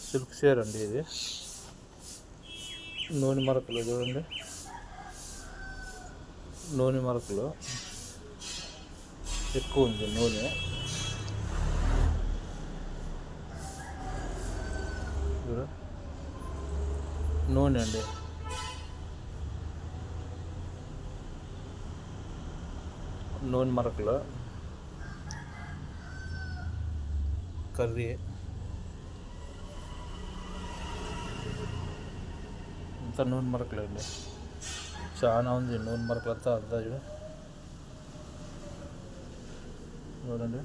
Silk చీర అండి ఇది. నూనె మరకలు చూడండి, నూనె మరకలు ఎక్కువ ఉంది నూనె. నూనె అండి, నూనె మరకలు, కర్రీ అంతా నూనె మరకలు అండి. చాలా ఉంది నూనె మరకలు అంతా చూడండి.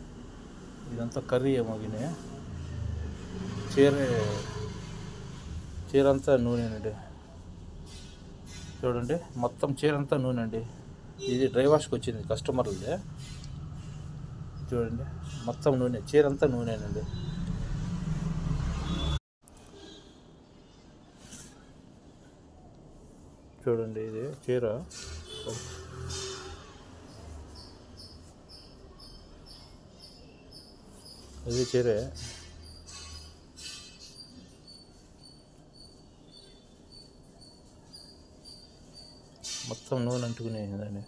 ఇదంతా కర్రీ ఏమో గిని, చీర అంతా నూనెనండి. చూడండి మొత్తం చీర అంతా నూనె అండి. ఇది డ్రై వాష్కి వచ్చింది కస్టమర్లదే. చూడండి మొత్తం నూనె, చీర అంతా నూనెనండి. చూడండి ఇది చీర, ఇది చీరే. మొత్తం నూనె అంటుకునేదండి,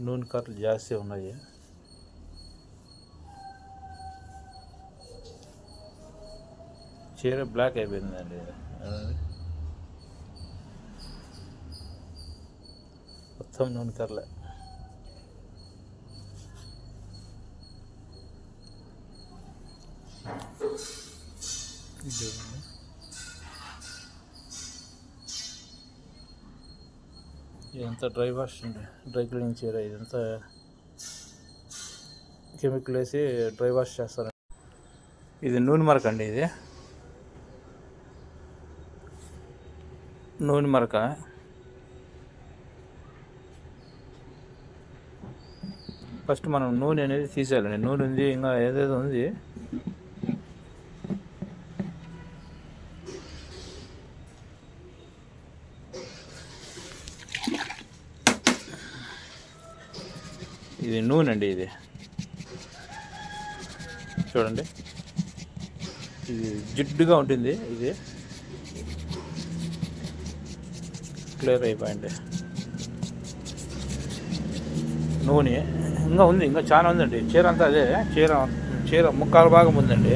నూనె కర్రలు జాస్తి ఉన్నాయి. చీర బ్లాక్ అయిపోయిందండి, మొత్తం నూనె కర్రలే. ఇదంతా డ్రై వాష్ అండి, డ్రై క్లీనింగ్ చీర. ఇదంతా కెమికల్ వేసి డ్రై వాష్ చేస్తారు. ఇది నూనె మరక అండి, ఇది నూనె మరక. ఫస్ట్ మనం నూనె అనేది తీసేయాలండి. నూనె ఉంది, ఇంకా ఏదేదో ఉంది. ఇది నూనె అండి, ఇది చూడండి. ఇది జిడ్డుగా ఉంటుంది, ఇది క్లియర్ అయిపోయింది. నూనె ఇంకా ఉంది, ఇంకా చాలా ఉందండి. చీర అంతా అదే, చీర ముక్కాల భాగం ఉందండి.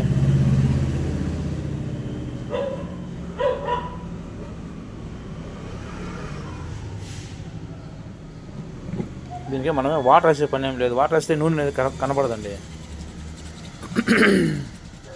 దీనికి మనమే వాటర్ వేసే పని ఏం లేదు. వాటర్ వేస్తే నూనె అనేది కనపడదండి.